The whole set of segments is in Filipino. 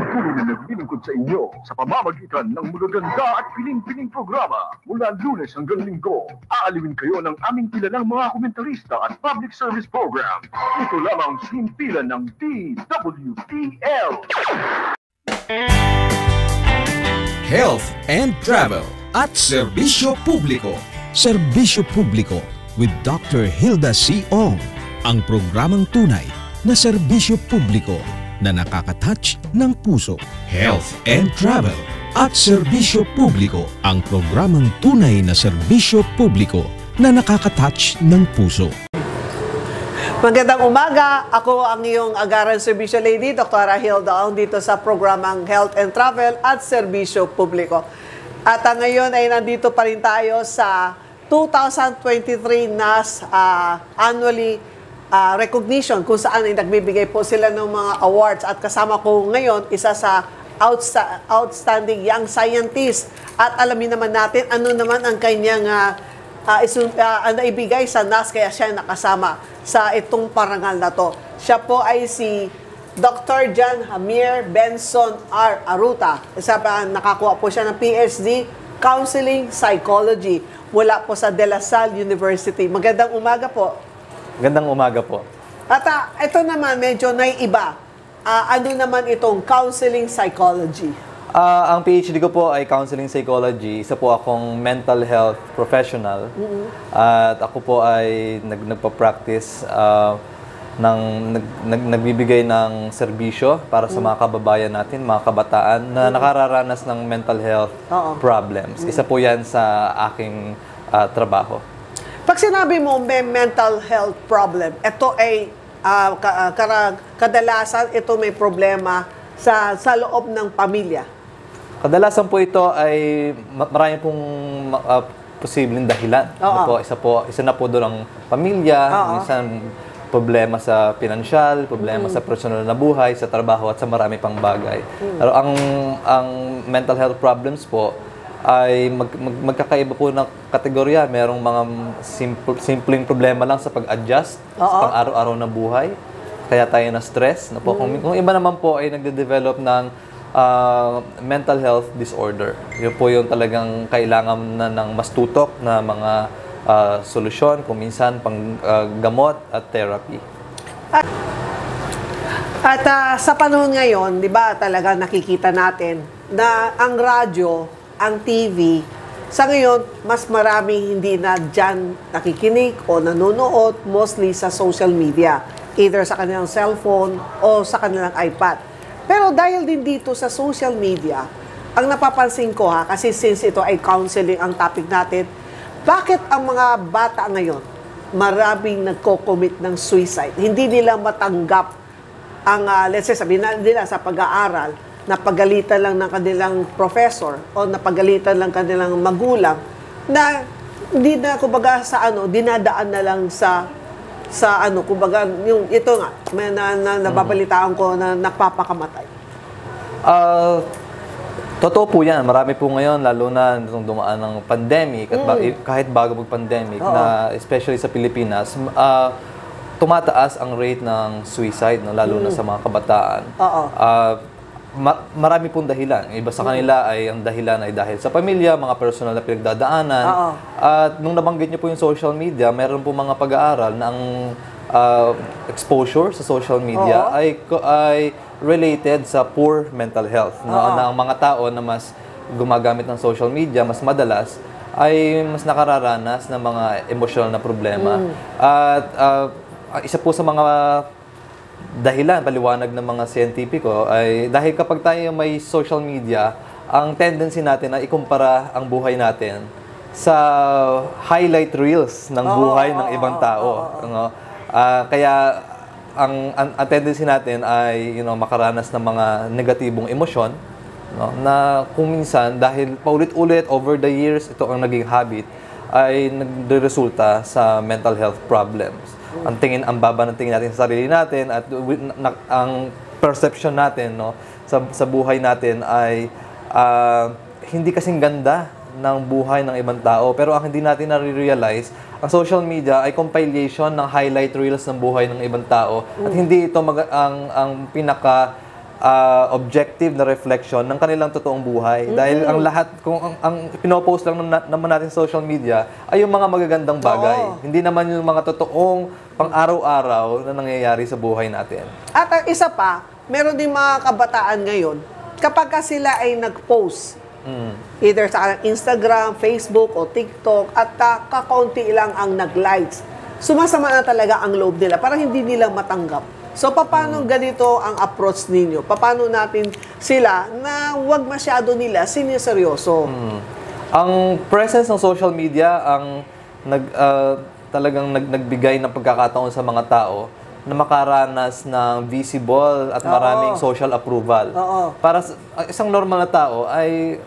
patuloy na naglilingkod sa inyo sa pamamagitan ng magaganda at piling-piling programa mula Lunes hanggang Linggo. Aalawin kayo ng aming kilalang mga komentarista at public service program. Ito lamang simpilan ng DWTL. Health and Travel at Serbisyo Publiko. Serbisyo Publiko with Dr. Hilda C. Ong. Ang programang tunay na serbisyo publiko na nakaka-touch ng puso. Health and Travel at Serbisyo Publiko. Ang programang tunay na serbisyo publiko na nakaka-touch ng puso. Magandang umaga. Ako ang iyong agaran serbisyo lady, Dr. Hilda Ong, dito sa programang Health and Travel at Serbisyo Publiko. At ngayon ay nandito pa rin tayo sa 2023 NAS annually recognition, kung saan ay nagbibigay po sila ng mga awards. At kasama ko ngayon isa sa outstanding young scientist. At alamin naman natin ano naman ang kanyang naibigay sa NAS, kaya siya nakasama sa itong parangal na to. Siya po ay si Dr. John Hamir Benson R. Aruta. Nakakuha po siya ng PhD Counseling Psychology mula po sa De La Salle University. Magandang umaga po. Magandang umaga po. At ito naman medyo naiiba. Ano naman itong Counseling Psychology? Ang PhD ko po ay Counseling Psychology. Isa po akong mental health professional. At ako po ay nagpa-practice nagbibigay ng serbisyo para sa mga kababayan natin, mga kabataan na nakararanas ng mental health problems. Isa po yan sa aking trabaho. Pag sinabi mo may mental health problem, ito ay kadalasan ito may problema sa loob ng pamilya. Kadalasan po ito ay marami pong posibleng dahilan. Isa na po doon ang pamilya, minsan problema sa pinansyal, problema sa personal na buhay, sa trabaho at sa marami pang bagay. Pero ang mental health problems po ay magkakaiba po ng kategorya. Merong mga simpleng problema lang sa pag-adjust sa pang-araw-araw na buhay. Kaya tayo na stress. Kung iba naman po ay nagde-develop ng mental health disorder. Yun po yung talagang kailangan na ng mas tutok na mga solusyon, kung minsan pang gamot at therapy. At sa panahon ngayon, di ba talaga nakikita natin na ang radyo, ang TV, sa ngayon, mas maraming hindi na dyan nakikinig o nanonood, mostly sa social media, either sa kanilang cellphone o sa kanilang iPad. Pero dahil din dito sa social media, ang napapansin ko kasi since ito ay counseling ang topic natin, bakit ang mga bata ngayon maraming nagko-commit ng suicide? Hindi nila matanggap ang, let's say, sabihin nila sa pag-aaral, napagalitan lang ng kanilang professor o napagalitan lang kanilang magulang na hindi na, kumbaga, dinadaan na lang sa kumbaga, yung ito nga, may nababalitaan ko na napapakamatay. Totoo po yan. Marami po ngayon, lalo na nung dumaan ng pandemic, at kahit bago mag-pandemic, na especially sa Pilipinas, tumataas ang rate ng suicide, lalo na sa mga kabataan. Marami pong dahilan. Iba sa kanila ay ang dahilan ay dahil sa pamilya, mga personal na pinagdadaanan. At nung nabanggit niyo po yung social media, meron po mga pag-aaral na ang exposure sa social media ay related sa poor mental health. Na ang mga tao na mas gumagamit ng social media, mas madalas, ay mas nakararanas ng mga emosyonal na problema. At isa po sa mga dahilan, paliwanag ng mga siyentipiko ay dahil kapag tayo may social media, ang tendency natin na ikumpara ang buhay natin sa highlight reels ng buhay ng ibang tao. Kaya ang tendency natin ay makaranas ng mga negatibong emosyon, na kung minsan dahil paulit-ulit over the years ito ang naging habit, ay nagresulta sa mental health problems. Ang baba ng tingin natin sa sarili natin at ang perception natin sa buhay natin ay hindi kasing ganda ng buhay ng ibang tao. Pero ang hindi natin na-realize, ang social media ay compilation ng highlight reels ng buhay ng ibang tao. At hindi ito ang pinaka objective na reflection ng kanilang totoong buhay. Dahil ang lahat, kung ang pinopost lang naman natin sa social media ay yung mga magagandang bagay. Hindi naman yung mga totoong pang-araw-araw na nangyayari sa buhay natin. At ang isa pa, meron din mga kabataan ngayon, kapag sila ay nag-post, either sa Instagram, Facebook, o TikTok, at kakaunti lang ang nag-likes, sumasama na talaga ang loob nila. Parang hindi nila matanggap. So, paano ganito ang approach ninyo? Paano natin sila na huwag masyado nila siniseryoso? Ang presence ng social media ang talagang nagbigay ng pagkakataon sa mga tao na makaranas ng visible at maraming social approval. Para sa isang normal na tao ay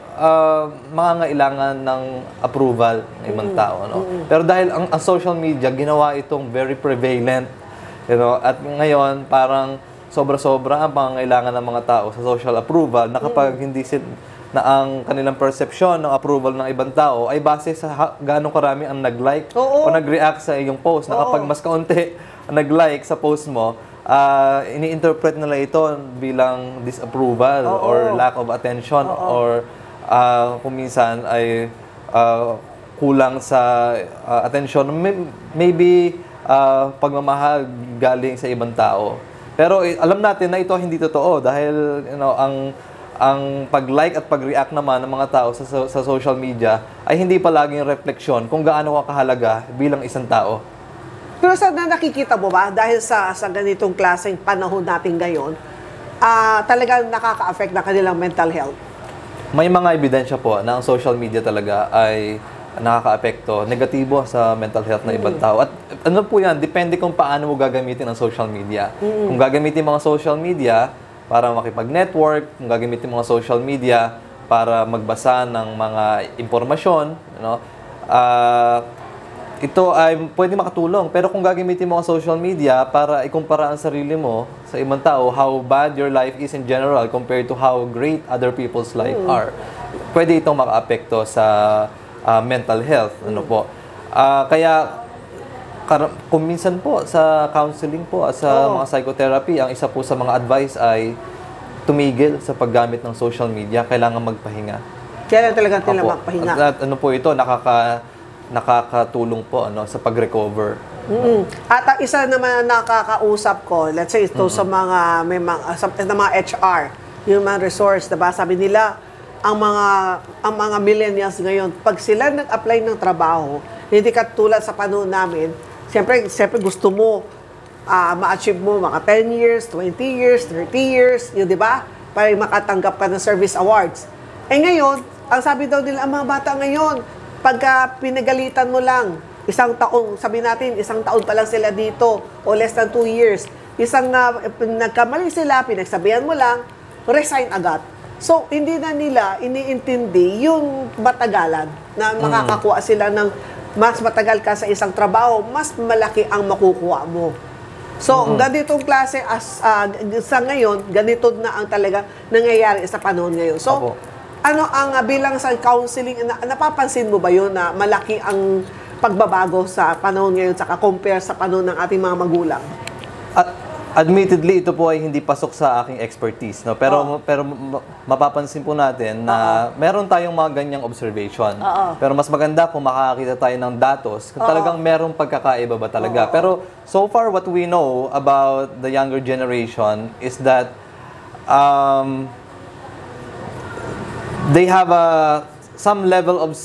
mangangailangan ng approval ng ibang tao. No? Pero dahil ang social media, ginawa itong very prevalent. At ngayon, parang sobra-sobra ang pangangailangan ng mga tao sa social approval na kapag hindi na ang kanilang perception ng approval ng ibang tao ay base sa gaano karami ang nag-like o nag-react sa iyong post. Na kapag mas kaunti ang nag-like sa post mo, ini-interpret nila ito bilang disapproval or lack of attention or kung minsan ay kulang sa attention. Maybe pagmamahal galing sa ibang tao. Pero alam natin na ito hindi totoo dahil ang pag-like at pag-react naman ng mga tao sa social media ay hindi palaging refleksyon kung gaano ka kahalaga bilang isang tao. Pero sa nakikita mo ba, dahil sa ganitong klaseng panahon natin ngayon, talagang nakaka-affect na kanilang mental health? May mga ebidensya po na ang social media talaga ay nakaka-apekto, negatibo sa mental health ng ibang tao. At ano po yan, depende kung paano mo gagamitin ang social media. Kung gagamitin mga social media para makipag-network, kung gagamitin mga social media para magbasa ng mga impormasyon, ito ay pwede makatulong. Pero kung gagamitin mo ang social media para ikumpara ang sarili mo sa ibang tao, how bad your life is in general compared to how great other people's life are, pwede itong maka-apekto sa mental health. Kaya kung minsan po sa counseling po, sa mga psychotherapy, ang isa po sa mga advice ay tumigil sa paggamit ng social media. Kailangan magpahinga. Kailangan talaga nila magpahinga. At po ito, nakakatulong po sa pag-recover. At ang isa naman nakakausap ko, let's say ito sa mga HR, human resource, diba? Sabi nila, ang mga millennials ngayon, pag sila nag-apply ng trabaho, hindi katulad sa panahon namin, siyempre gusto mo ma-achieve mo mga 10 years, 20 years, 30 years, yun, di ba? Para makatanggap ka ng service awards. Ngayon, ang sabi daw nila, ang mga bata ngayon, pagka pinagalitan mo lang, isang taon, sabi natin, isang taon pa lang sila dito, o less than 2 years, nagkamali sila, pinagsabihan mo lang, resign agad. So, hindi na nila iniintindi yung matagalan na makakakuha sila ng mas matagal ka sa isang trabaho, mas malaki ang makukuha mo. So, ganitong klase sa ngayon, ganito na ang talaga nangyayari sa panahon ngayon. So, ano ang bilang sa counseling, napapansin mo ba yun na malaki ang pagbabago sa panahon ngayon sa compare sa panahon ng ating mga magulang? Admittedly, ito po ay hindi pasok sa aking expertise, no? Pero mapapansin po natin na meron tayong mga ganyang observation. Pero mas maganda kung makakita tayo ng datos kung talagang merong pagkakaiba ba talaga. Pero so far, what we know about the younger generation is that they have some level of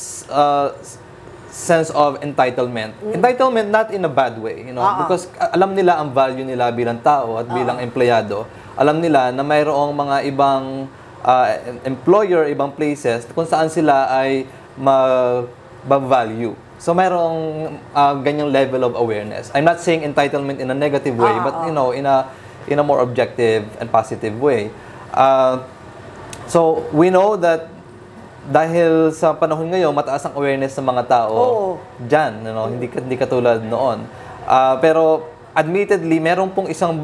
sense of entitlement. Entitlement not in a bad way, because alam nila ang value nila bilang tao at bilang empleyado. Alam nila na mayroong mga ibang employer, ibang places kung saan sila ay mag-value. So mayroong ganyang level of awareness. I'm not saying entitlement in a negative way, but in a more objective and positive way. So we know that dahil sa panahon ngayon, mataas ang awareness ng mga tao dyan, hindi katulad noon. Pero admittedly, meron pong isang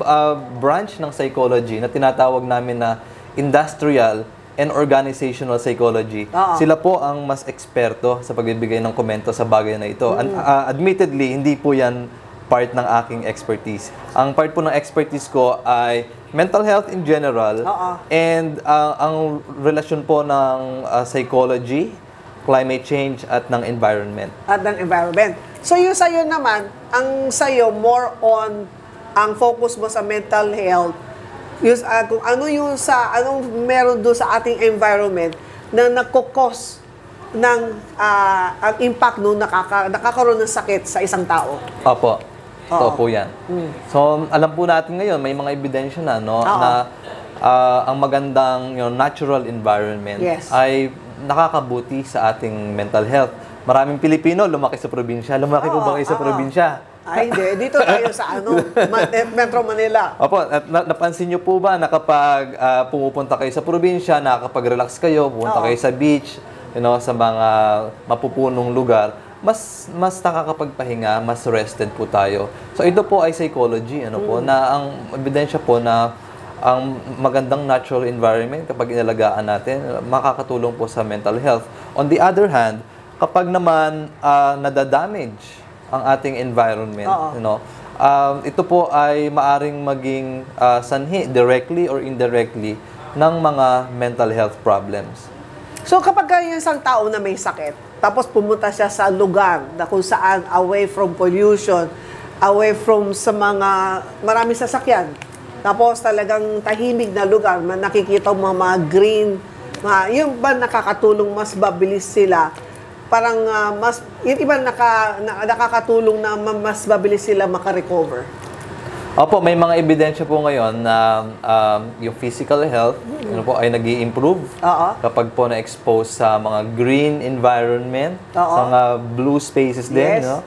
branch ng psychology na tinatawag namin na industrial and organizational psychology. Sila po ang mas eksperto sa pagbibigay ng komento sa bagay na ito. Admittedly, hindi po yan part ng aking expertise. Ang part po ng expertise ko ay mental health in general, Oo. and ang relasyon po ng psychology, climate change, at ng environment. At ng environment. So yung sa'yo naman, ang sa'yo more on, ang focus mo sa mental health, yung, kung ano yung anong meron doon sa ating environment na nagkukos ng ang impact nung nakakaroon ng sakit sa isang tao. Opo. Totoo Oo. po yan. So, alam po natin ngayon, may mga ebidensya na, no, na ang magandang natural environment Yes. ay nakakabuti sa ating mental health. Maraming Pilipino lumaki sa probinsya. Lumaki po ba kayo sa probinsya? Ay, hindi. Dito tayo sa Metro Manila. Opo, at napansin niyo po ba na kapag pumupunta kayo sa probinsya, nakakapag-relax kayo, pupunta kayo sa beach, sa mga mapupunong lugar, mas nakakapagpahinga, mas rested po tayo. So ito po ay psychology, na ang ebidensya po na ang magandang natural environment kapag inalagaan natin, makakatulong po sa mental health. On the other hand, kapag naman nadadamage ang ating environment, ito po ay maaring maging sanhi directly or indirectly ng mga mental health problems. So kapag yung isang tao na may sakit, tapos pumunta siya sa lugar na kung saan away from pollution, away from sa mga maraming sasakyan, tapos talagang tahimik na lugar, nakikita mo mga green, yung ba nakakatulong mas mabilis sila, parang yung iba nakakatulong na mas mabilis sila makarecover. Opo, may mga ebidensya po ngayon na yung physical health ay nag-i-improve kapag po na-expose sa mga green environment, sa mga blue spaces din. Yes.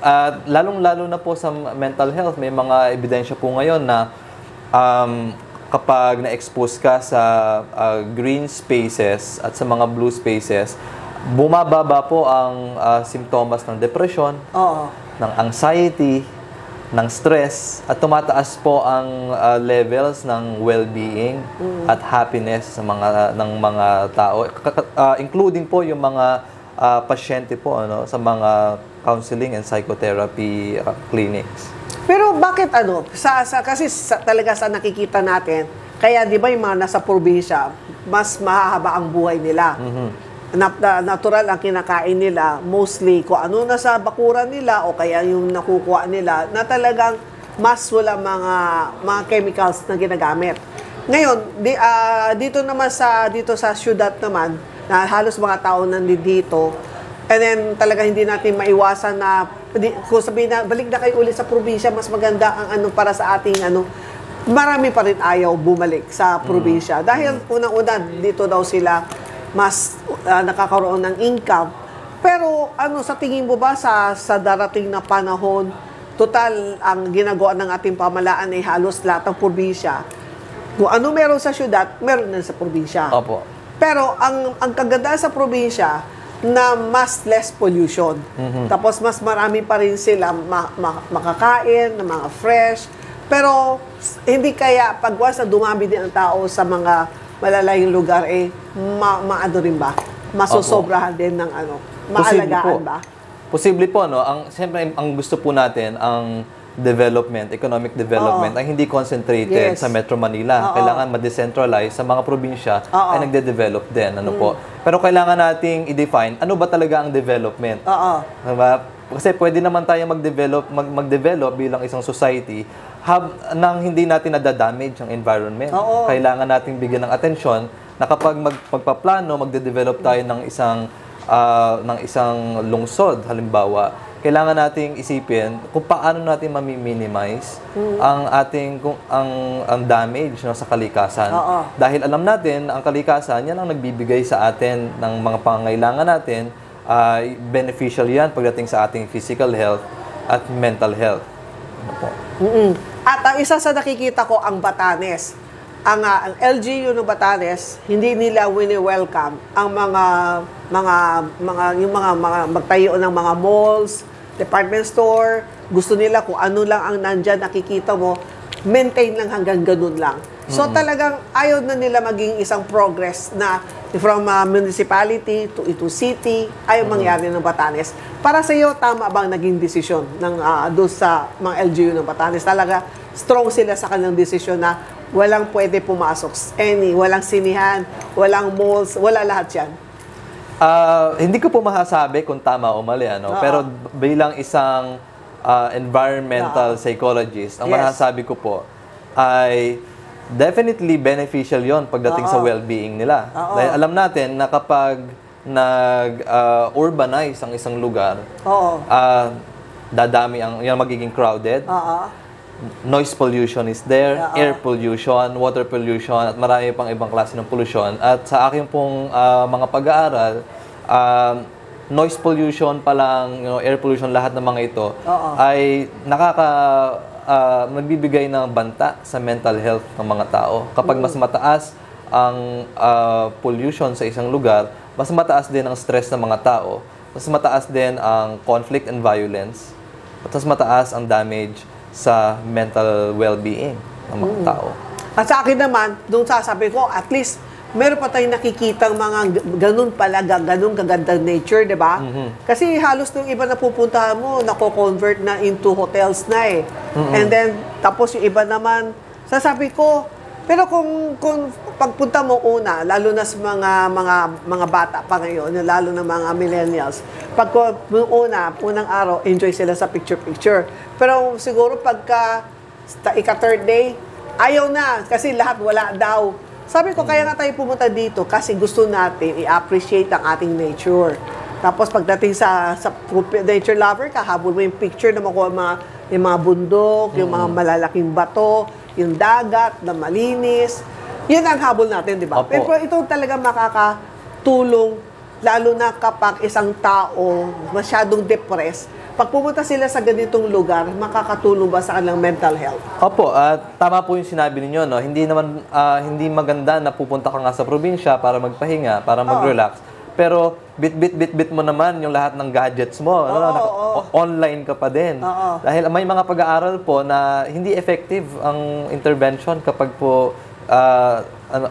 At lalong-lalo na po sa mental health, may mga ebidensya po ngayon na kapag na-expose ka sa green spaces at sa mga blue spaces, bumababa po ang simptomas ng depression, ng anxiety, ng stress, at tumataas po ang levels ng well-being at happiness ng mga tao, including po yung mga pasyente po sa mga counseling and psychotherapy clinics. Pero bakit kasi talaga sa nakikita natin, kaya di ba yung mga nasa probinsya, mas mahahaba ang buhay nila. Natural ang kinakain nila, mostly kung ano nasa bakuran nila o kaya yung nakukuha nila, na talagang mas wala mga chemicals na ginagamit. Ngayon, dito sa syudad naman, na halos mga tao nandito, and then talaga hindi natin maiwasan na, kung sabihin na, balik na kayo ulit sa probinsya, mas maganda ang para sa ating marami pa rin ayaw bumalik sa probinsya. Dahil unang-una, dito daw sila mas nakakaroon ng income. Pero sa tingin mo ba sa darating na panahon, total ang ginagawa ng ating pamahalaan ay halos lahat ng probinsya. Kung ano meron sa syudad, meron din sa probinsya. Opo. Pero ang kagandahan sa probinsya, na mas less pollution. Tapos mas marami pa rin sila makakain, na mga fresh. Pero hindi kaya pag once na dumami din ang tao sa mga malalayong lugar, maano rin ba? Masusobrahan din ng maalagaan ba? Posible po, siyempre, ang gusto po natin, ang development, economic development, ay hindi concentrated sa Metro Manila. Kailangan ma-decentralize sa mga probinsya ay nagde-develop din. Po. Pero kailangan nating i-define ano ba talaga ang development. Diba? Kasi pwede naman tayo mag-develop bilang isang society nang hindi natin nadadamage ang environment. Kailangan nating bigyan ng atensyon na kapag magpaplano, magde-develop tayo ng isang lungsod, halimbawa, kailangan nating isipin kung paano natin mami-minimize ang damage sa kalikasan. Dahil alam natin, ang kalikasan, yan ang nagbibigay sa atin ng mga pangangailangan natin. Beneficial yan pagdating sa ating physical health at mental health. At ang isa sa nakikita ko, ang Batanes. Ang LGU ng Batanes, hindi nila wini-welcome ang yung mga magtayo ng mga malls, department store. Gusto nila kung ano lang ang nandyan, nakikita mo, maintain lang hanggang ganun lang. So talagang ayaw na nila maging isang progress na from municipality to city, ayaw mangyari ng Batanes. Para sa iyo, tama bang naging desisyon ng doon sa mga LGU ng Batanes? Talaga strong sila sa kanilang desisyon na walang pwede pumasok, walang sinihan, walang malls, wala lahat yan. Hindi ko po masasabi kung tama o mali, ano? Pero bilang isang environmental psychologist, ang masasabi ko po ay definitely beneficial yon pagdating sa well-being nila. Dahil alam natin na kapag nag-urbanize ang isang lugar, dadami yung magiging crowded, noise pollution is there, air pollution, water pollution, at marami pang ibang klase ng pollution. At sa aking pong mga pag-aaral, noise pollution pa lang, air pollution, lahat ng mga ito, ay nagbibigay ng banta sa mental health ng mga tao. Kapag mas mataas ang pollution sa isang lugar, mas mataas din ang stress ng mga tao, mas mataas din ang conflict and violence, at mas mataas ang damage sa mental well-being ng mga tao. At sa akin naman, doon sasabi ko, at least meron pa tayong nakikitang mga ganun pala, ganun kagandang nature, di ba? Kasi halos yung iba na pupuntahan mo, nako-convert na into hotels na eh. And then, tapos yung iba naman, sasabi ko, pero kung pagpunta mo una, lalo na sa mga bata pa ngayon, lalo na mga millennials, unang araw, enjoy sila sa picture-picture. Pero siguro pagka ika-third day, ayaw na, kasi lahat wala daw. Sabi ko, kaya nga tayo pumunta dito kasi gusto natin i-appreciate ang ating nature. Tapos pagdating sa nature lover ka, habol mo yung picture na makuha yung mga bundok, yung mga malalaking bato, yung dagat na malinis. Yun ang habol natin, di ba? Pero ito talaga makakatulong, lalo na kapag isang tao masyadong depressed. Pag pumunta sila sa ganitong lugar, makakatulong ba sa kanilang mental health? Opo, tama po yung sinabi ninyo, no? Hindi maganda na pupunta ka nga sa probinsya para magpahinga, para mag-relax. Pero bit mo naman yung lahat ng gadgets mo. Online ka pa din. Dahil may mga pag-aaral po na hindi effective ang intervention kapag po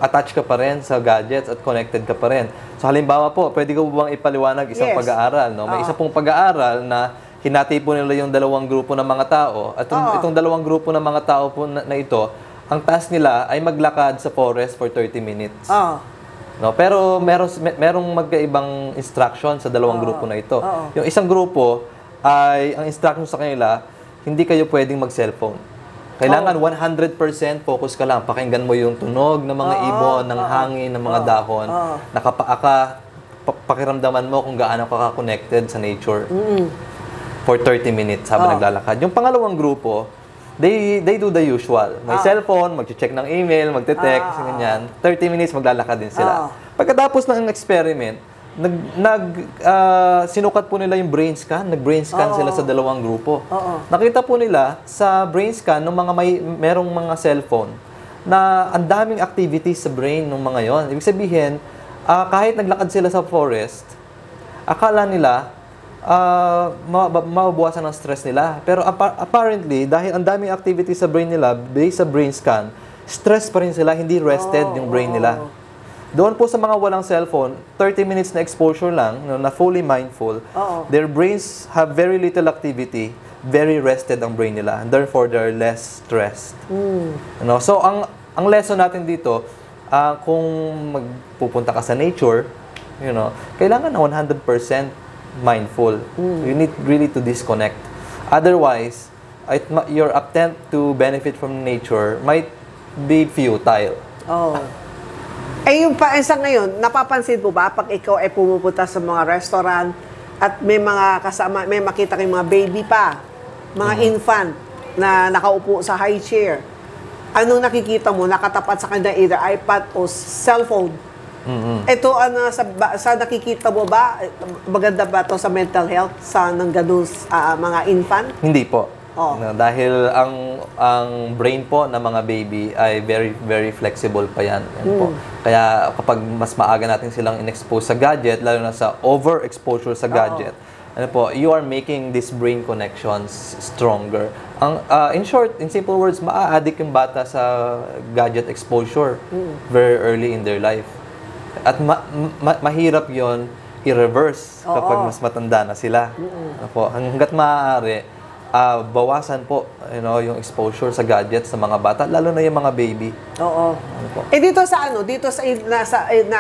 attached ka pa rin sa gadgets at connected ka pa rin. So halimbawa po, pwede ko bang ipaliwanag isang pag-aaral? No? May isa pong pag-aaral na hinati po nila yung dalawang grupo ng mga tao. At itong dalawang grupo ng mga tao po na ito, ang task nila ay maglakad sa forest for 30 minutes. No, pero merong magkaibang instruction sa dalawang grupo na ito. Yung isang grupo ay ang instruction sa kanila, hindi kayo pwedeng mag-cellphone. Kailangan 100% focus ka lang. Pakinggan mo yung tunog ng mga ibon, ng hangin, ng mga dahon. Nakapaa ka, pakiramdaman mo kung gaano ka connected sa nature. For 30 minutes habang naglalakad. Yung pangalawang grupo, they do the usual. May cellphone, mag-check ng email, magte-text, ganyan. 30 minutes maglalakad din sila. Pagkatapos ng experiment, sinukat po nila yung brain scan. Nag-brain scan sila sa dalawang grupo. Nakita po nila sa brain scan ng merong mga cellphone na ang daming activities sa brain ng mga yon. Ibig sabihin, kahit naglakad sila sa forest, akala nila mababawasan ang stress nila. Pero apparently, dahil ang daming activities sa brain nila, based sa brain scan, stress pa rin sila, hindi rested yung brain nila. Doon po sa mga walang cellphone, 30 minutes na exposure lang, na fully mindful, their brains have very little activity, very rested ang brain nila, and therefore they're less stressed. So, ang lesson natin dito, kung magpupunta ka sa nature, kailangan na 100% mindful. You need really to disconnect. Otherwise, your attempt to benefit from nature might be futile. Yung paisa ngayon, napapansin mo ba pag ikaw ay pumupunta sa mga restaurant at may mga kasama, may makita kayong mga baby pa, mga infant na nakaupo sa high chair, anong nakikita mo? Nakatapat sa kanya either iPad o cellphone. Ito, sa nakikita mo ba, maganda ba ito sa mental health sa nang ganun mga infant? Hindi po. Dahil ang brain po ng mga baby ay very, very flexible pa yan. Po. Kaya kapag mas maaga natin silang in-expose sa gadget, lalo na sa overexposure sa gadget, ano po, you are making these brain connections stronger. In short, in simple words, maa-addict yung bata sa gadget exposure very early in their life. At mahirap yon i-reverse kapag mas matanda na sila. Ano po, hanggat maaari, bawasan po yung exposure sa gadget sa mga bata, lalo na yung mga baby. Oo. Ano po? Dito sa dito sa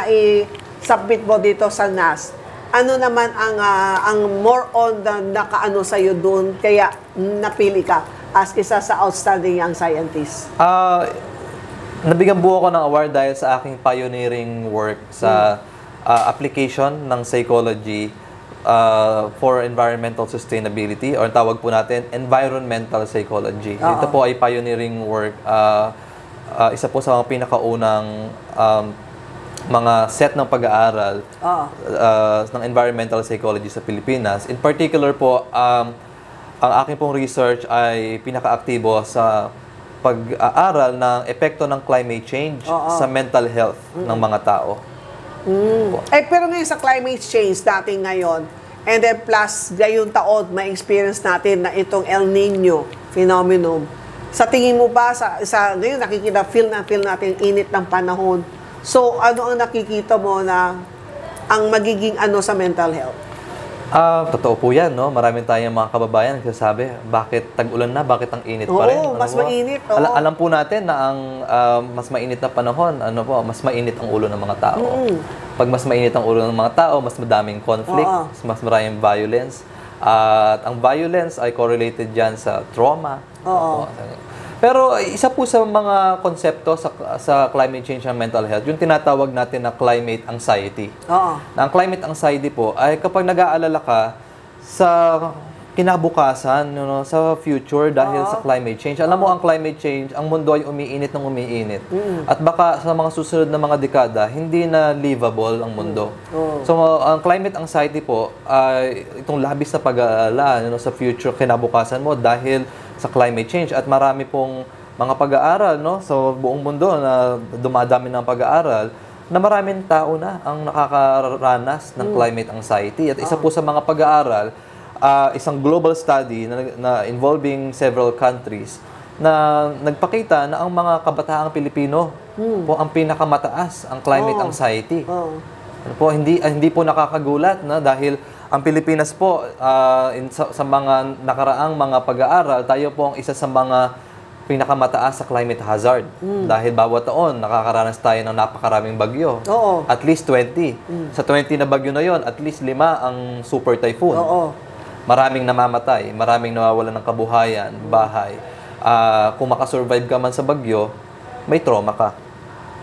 i-submit mo dito sa NAS, ano naman ang more on the nakaano sa iyo doon kaya napili ka as isa sa outstanding young scientist? Nabigyan buo ako ng award dahil sa aking pioneering work sa application ng psychology for environmental sustainability, or tawag po natin environmental psychology. Ito po ay pioneering work. Isa po sa mga pinakaunang mga set ng pag-aaral ng environmental psychology sa Pilipinas. In particular po, ang aking pong research ay pinaka-aktibo sa pag-aaral ng epekto ng climate change sa mental health ng mga tao. Pero ngayon sa climate change natin ngayon, and then plus ngayong taon, may experience natin na itong El Nino phenomenon. Sa tingin mo ba, ngayon nakikita, feel natin init ng panahon. So, ano ang nakikita mo na ang magiging sa mental health? Totoo po yan, no? Maraming tayong mga kababayan nagsasabi, bakit tag-ulan na, bakit ang init pa rin? Mas mainit. Alam po natin na ang mas mainit na panahon, mas mainit ang ulo ng mga tao. Pag mas mainit ang ulo ng mga tao, mas madaming conflict, mas maraming violence. At ang violence ay correlated dyan sa trauma. Pero isa po sa mga konsepto sa climate change and mental health, yung tinatawag natin na climate anxiety. Na ang climate anxiety po ay kapag nag-aalala ka sa kinabukasan, sa future dahil sa climate change. Alam mo, ang climate change, ang mundo ay umiinit ng umiinit. At baka sa mga susunod na mga dekada, hindi na livable ang mundo. So, ang climate anxiety po ay itong labis na pag-aalala sa future kinabukasan mo dahil sa climate change. At marami pong mga pag-aaral sa buong mundo na dumadami ng pag-aaral na maraming tao na ang nakakaranas ng climate anxiety. At isa po sa mga pag-aaral, isang global study na involving several countries na nagpakita na ang mga kabataang Pilipino po ang pinakamataas ang climate anxiety. Hindi po nakakagulat dahil ang Pilipinas po sa mga nakaraang mga pag-aaral, tayo po ang isa sa mga pinakamataas sa climate hazard. Dahil bawat taon, nakakaranas tayo ng napakaraming bagyo. At least 20. Sa 20 na bagyo na yon, at least 5 ang super typhoon. Maraming namamatay, maraming nawawalan ng kabuhayan, bahay. Kung makasurvive ka man sa bagyo, may trauma ka.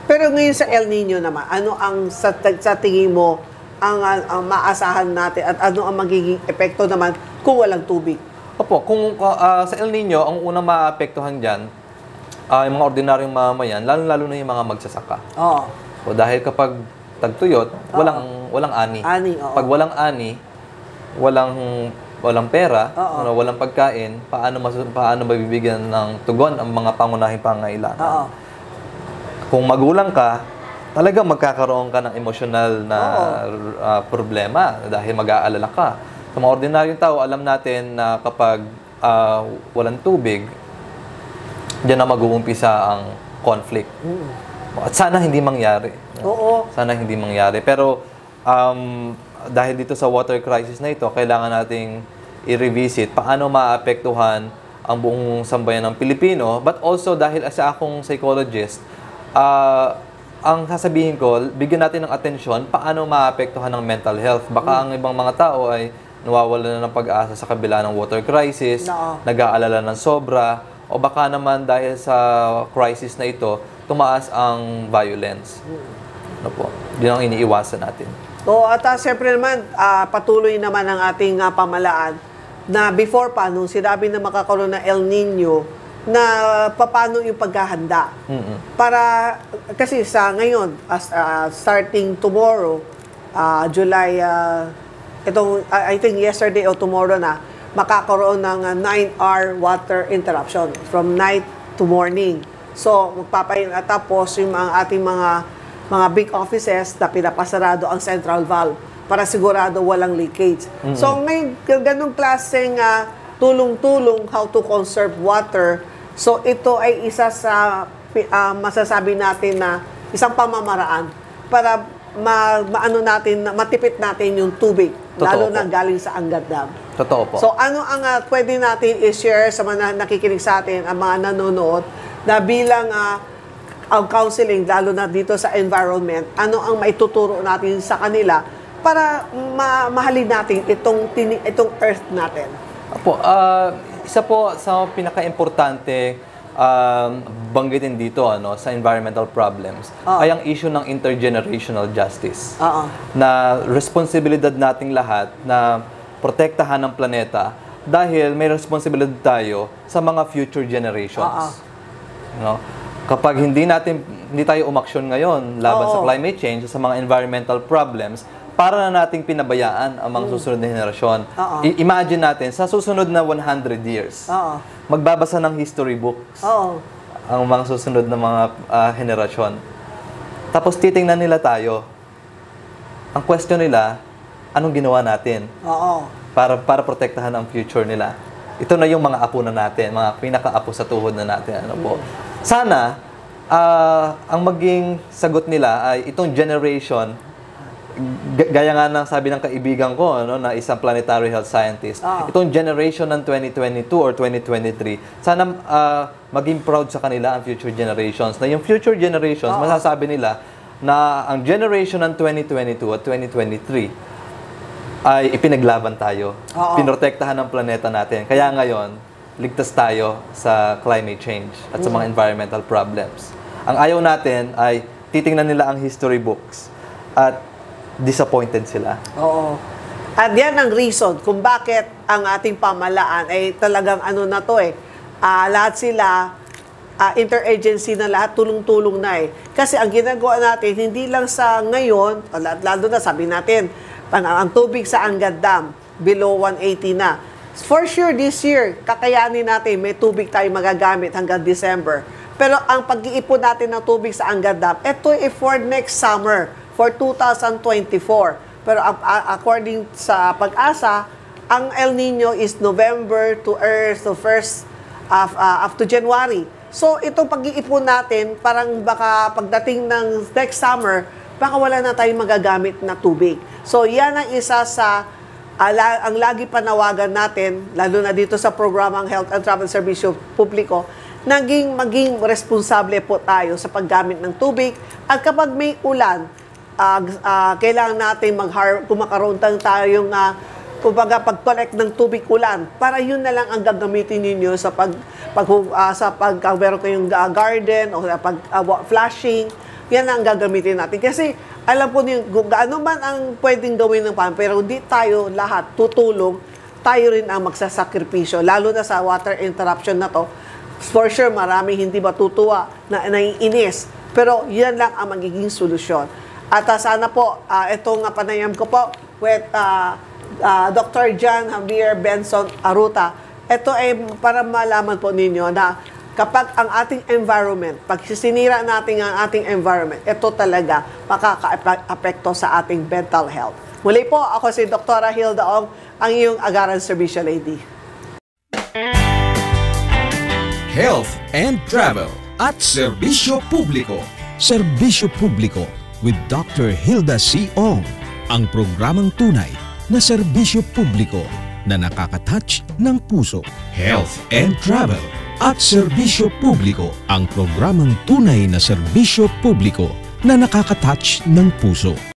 Pero ngayon sa El Nino naman, ano ang sa tingin mo ang maasahan natin at ano ang magiging epekto naman kung walang tubig? Opo, kung sa El Nino, ang unang maapektuhan dyan, yung mga ordinaryong mamamayan, lalo na yung mga magsasaka. So, dahil kapag tagtuyot, walang ani. Pag walang ani, walang pera, walang pagkain, paano mabibigyan ng tugon ang mga pangunahing pangangailangan? Kung magulang ka, talagang magkakaroon ka ng emosyonal na problema dahil mag-aalala ka. Sa mga ordinaryong tao, alam natin na kapag walang tubig, diyan na mag-uumpisa ang conflict. At sana hindi mangyari. Sana hindi mangyari. Pero dahil dito sa water crisis na ito, kailangan nating i-revisit paano maapektuhan ang buong sambayan ng Pilipino. But also, dahil sa akong psychologist, ang sasabihin ko, bigyan natin ng atensyon paano maapektuhan ng mental health. Baka ang ibang mga tao ay nawawala na ng pag-asa sa kabila ng water crisis, nag-aalala ng sobra, o baka naman dahil sa crisis na ito, tumaas ang violence. Ano po? Yun ang iniiwasan natin. At siyempre naman, patuloy naman ang ating pamalaan na before pa, nung sinabi na makakaroon ng El Nino, na paano yung paghahanda. Para, kasi sa ngayon, starting tomorrow, July, I think yesterday or tomorrow na, makakaroon ng 9-hour water interruption from night to morning. So, tapos yung ating mga big offices na pinapasarado ang central valve para sigurado walang leakage. So may ganung klaseng tulong-tulong how to conserve water. So ito ay isa sa masasabi natin na isang pamamaraan para matipid natin yung tubig, lalo na galing sa Angat Dam. Totoo po. So ano ang pwede natin i-share sa mga nakikinig sa atin, ang mga nanonood, na bilang ang counseling, lalo na dito sa environment, ano ang maituturo natin sa kanila para mahalin natin itong earth natin? Opo, isa po sa pinaka-importante banggitin dito sa environmental problems ay ang issue ng intergenerational justice. Na responsibilidad nating lahat na protektahan ang planeta dahil may responsibilidad tayo sa mga future generations. Kapag hindi tayo umaksyon ngayon laban sa climate change, sa mga environmental problems, para na nating pinabayaan ang mga susunod na henerasyon. Imagine natin, sa susunod na 100 years, magbabasa ng history books ang mga susunod na mga henerasyon. Tapos titingnan nila tayo. Ang question nila, anong ginawa natin para protektahan ang future nila? Ito na yung mga apo na natin, mga pinaka-apo sa tuhod na natin. Sana, ang maging sagot nila ay itong generation, gaya nga ng sabi ng kaibigan ko, na isang planetary health scientist, itong generation ng 2022 or 2023, sana maging proud sa kanila ang future generations. Na yung future generations, masasabi nila na ang generation ng 2022 at 2023 ay ipinaglaban tayo. Pinotektahan ang planeta natin. Kaya ngayon, ligtas tayo sa climate change at sa mga environmental problems. Ang ayaw natin ay titingnan nila ang history books at disappointed sila. At yan ang reason kung bakit ang ating pamahalaan ay talagang lahat sila interagency na lahat, tulong-tulong na Kasi ang ginagawa natin, hindi lang sa ngayon, lalo na sabi natin, ang tubig sa Angat Dam, below 180 na. For sure, this year, kakayanin natin, may tubig tayo magagamit hanggang December. Pero ang pag-iipon natin ng tubig sa Angat Dam, ito ay for next summer, for 2024. Pero according sa pag-asa, ang El Nino is November to first up to January. So, itong pag-iipon natin, parang baka pagdating ng next summer, baka wala na tayong magagamit na tubig. So, yan ang isa sa ang lagi panawagan natin, lalo na dito sa programang Health and Travel Serbisyo Publiko, maging responsable po tayo sa paggamit ng tubig. At kapag may ulan, kailangan natin kumakaroon tayong pag-collect ng tubig ulan para yun na lang ang gagamitin ninyo sa meron kayong garden o pag-flushing. Yan ang gagamitin natin. Kasi alam po niyo, gaano man ang pwedeng gawin ng pero hindi tayo lahat tutulong, tayo rin ang magsasakripisyo. Lalo na sa water interruption na to. For sure, marami hindi matutuwa na naiinis. Pero yan lang ang magiging solusyon. At sana po, itong panayam ko po with Dr. John Javier Benson Aruta, ito ay para malaman po ninyo na kapag ang ating environment, pag sinira natin ang ating environment, ito talaga makaka-apekto sa ating mental health. Muli po, ako si Dr. Hilda Ong, ang iyong Agaran Serbisyo Lady. Health and Travel at Serbisyo Publiko. Serbisyo Publiko with Dr. Hilda C. Ong. Ang programang tunay na serbisyo publiko na nakaka-touch ng puso. Health and Travel at Serbisyo Publiko, ang programang tunay na serbisyo publiko na nakaka-touch ng puso.